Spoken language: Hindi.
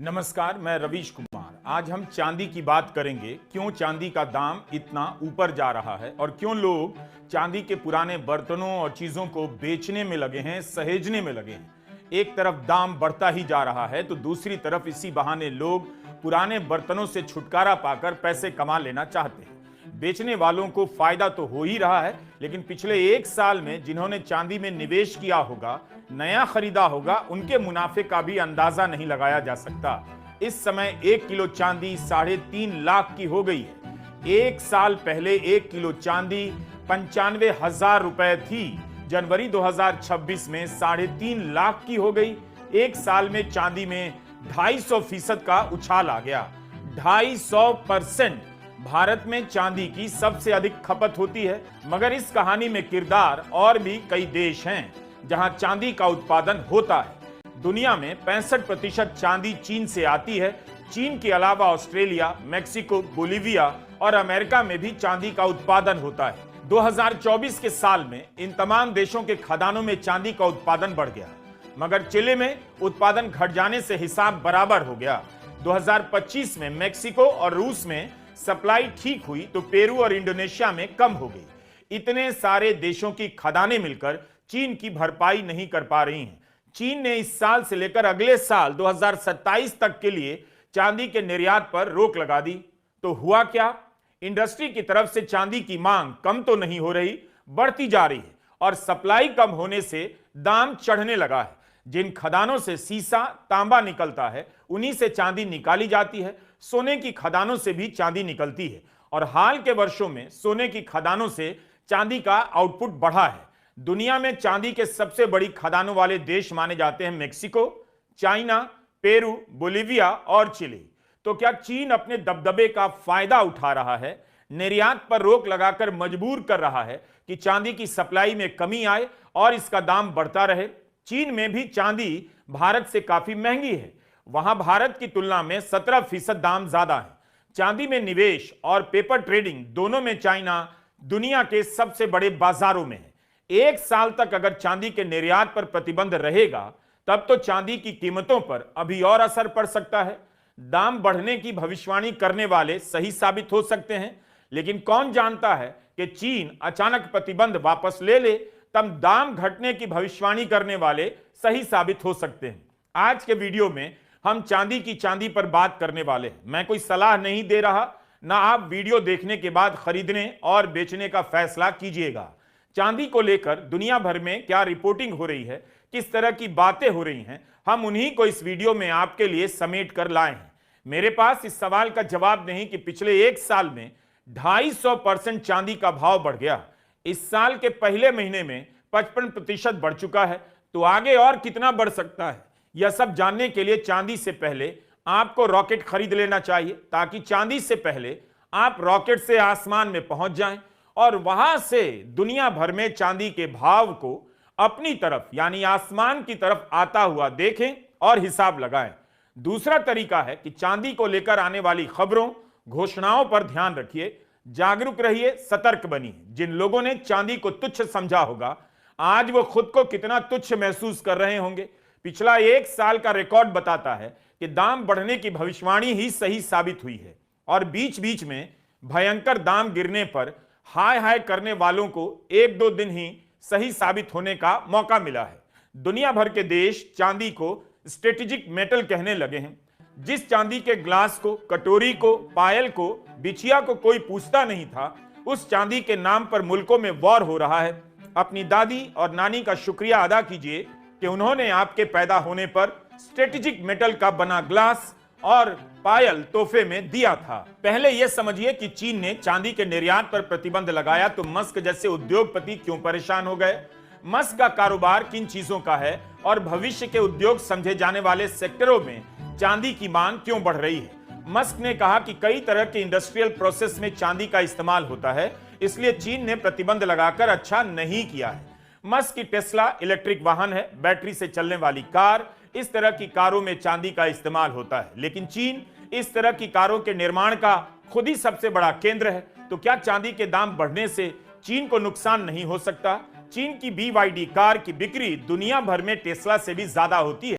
नमस्कार, मैं रवीश कुमार। आज हम चांदी की बात करेंगे। क्यों चांदी का दाम इतना ऊपर जा रहा है और क्यों लोग चांदी के पुराने बर्तनों और चीजों को बेचने में लगे हैं, सहेजने में लगे हैं। एक तरफ दाम बढ़ता ही जा रहा है तो दूसरी तरफ इसी बहाने लोग पुराने बर्तनों से छुटकारा पाकर पैसे कमा लेना चाहते हैं। बेचने वालों को फायदा तो हो ही रहा है, लेकिन पिछले एक साल में जिन्होंने चांदी में निवेश किया होगा, नया खरीदा होगा, उनके मुनाफे का भी अंदाजा नहीं लगाया जा सकता। इस समय 1 किलो चांदी 3.5 लाख की हो गई है। एक साल पहले 1 किलो चांदी 95,000 रुपए थी। जनवरी 2026 में 3.5 लाख की हो गई। एक साल में चांदी में 250% का उछाल आ गया। 250%। भारत में चांदी की सबसे अधिक खपत होती है, मगर इस कहानी में किरदार और भी कई देश हैं जहां चांदी का उत्पादन होता है। दुनिया में 65% चांदी चीन से आती है। चीन के अलावा ऑस्ट्रेलिया, मेक्सिको, बोलिविया और अमेरिका में भी चांदी का उत्पादन होता है। 2024 के साल में इन तमाम देशों के खदानों में चांदी का उत्पादन बढ़ गया, मगर चिली में उत्पादन घट जाने से हिसाब बराबर हो गया। 2025 में मेक्सिको और रूस में सप्लाई ठीक हुई तो पेरू और इंडोनेशिया में कम हो गई। इतने सारे देशों की खदानें मिलकर चीन की भरपाई नहीं कर पा रही हैं। चीन ने इस साल से लेकर अगले साल 2027 तक के लिए चांदी के निर्यात पर रोक लगा दी। तो हुआ क्या? इंडस्ट्री की तरफ से चांदी की मांग कम तो नहीं हो रही, बढ़ती जा रही है और सप्लाई कम होने से दाम चढ़ने लगा है। जिन खदानों से सीसा, तांबा निकलता है, उन्हीं से चांदी निकाली जाती है। सोने की खदानों से भी चांदी निकलती है और हाल के वर्षों में सोने की खदानों से चांदी का आउटपुट बढ़ा है। दुनिया में चांदी के सबसे बड़ी खदानों वाले देश माने जाते हैं मेक्सिको, चाइना, पेरू, बोलिविया और चिली। तो क्या चीन अपने दबदबे का फायदा उठा रहा है? निर्यात पर रोक लगाकर मजबूर कर रहा है कि चांदी की सप्लाई में कमी आए और इसका दाम बढ़ता रहे? चीन में भी चांदी भारत से काफी महंगी है। वहां भारत की तुलना में 17% दाम ज्यादा है। चांदी में निवेश और पेपर ट्रेडिंग दोनों में चाइना दुनिया के सबसे बड़े बाजारों में है। एक साल तक अगर चांदी के निर्यात पर प्रतिबंध रहेगा, तब तो चांदी की कीमतों पर अभी और असर पड़ सकता है। दाम बढ़ने की भविष्यवाणी करने वाले सही साबित हो सकते हैं, लेकिन कौन जानता है कि चीन अचानक प्रतिबंध वापस ले ले, तब दाम घटने की भविष्यवाणी करने वाले सही साबित हो सकते हैं। आज के वीडियो में हम चांदी पर बात करने वाले हैं। मैं कोई सलाह नहीं दे रहा, ना आप वीडियो देखने के बाद खरीदने और बेचने का फैसला कीजिएगा। चांदी को लेकर दुनिया भर में क्या रिपोर्टिंग हो रही है, किस तरह की बातें हो रही हैं, हम उन्हीं को इस वीडियो में आपके लिए समेट कर लाए हैं। मेरे पास इस सवाल का जवाब नहीं कि पिछले एक साल में 250% चांदी का भाव बढ़ गया। इस साल के पहले महीने में 55% बढ़ चुका है, तो आगे और कितना बढ़ सकता है? यह सब जानने के लिए चांदी से पहले आपको रॉकेट खरीद लेना चाहिए, ताकि चांदी से पहले आप रॉकेट से आसमान में पहुंच जाएं और वहां से दुनिया भर में चांदी के भाव को अपनी तरफ यानी आसमान की तरफ आता हुआ देखें और हिसाब लगाएं। दूसरा तरीका है कि चांदी को लेकर आने वाली खबरों, घोषणाओं पर ध्यान रखिए, जागरूक रहिए, सतर्क बनिए। जिन लोगों ने चांदी को तुच्छ समझा होगा, आज वो खुद को कितना तुच्छ महसूस कर रहे होंगे। पिछला एक साल का रिकॉर्ड बताता है कि दाम बढ़ने की भविष्यवाणी ही सही साबित हुई है और बीच बीच में भयंकर दाम गिरने पर हाय हाय करने वालों को 1-2 दिन ही सही साबित होने का मौका मिला है। दुनिया भर के देश चांदी को स्ट्रेटेजिक मेटल कहने लगे हैं। जिस चांदी के ग्लास को, कटोरी को, पायल को, बिछिया को कोई पूछता नहीं था, उस चांदी के नाम पर मुल्कों में वॉर हो रहा है। अपनी दादी और नानी का शुक्रिया अदा कीजिए कि उन्होंने आपके पैदा होने पर स्ट्रेटेजिक मेटल का बना ग्लास और पायल तोहफे में दिया था। पहले यह समझिए कि चीन ने चांदी के निर्यात पर प्रतिबंध लगाया तो मस्क जैसे उद्योगपति क्यों परेशान हो गए। मस्क का कारोबार किन चीजों का है और भविष्य के उद्योग समझे जाने वाले सेक्टरों में चांदी की मांग क्यों बढ़ रही है। मस्क ने कहा कि कई तरह के इंडस्ट्रियल प्रोसेस में चांदी का इस्तेमाल होता है, इसलिए चीन ने प्रतिबंध लगाकर अच्छा नहीं किया है। मस्क की टेस्ला इलेक्ट्रिक वाहन है, बैटरी से चलने वाली कार, इस तरह की कारों में चांदी का इस्तेमाल होता है। लेकिन चीन इस तरह की कारों के निर्माण का खुद ही सबसे बड़ा केंद्र है, तो क्या चांदी के दाम बढ़ने से चीन को नुकसान नहीं हो सकता? चीन की BYD कार की बिक्री दुनिया भर में टेस्ला से भी ज्यादा होती है।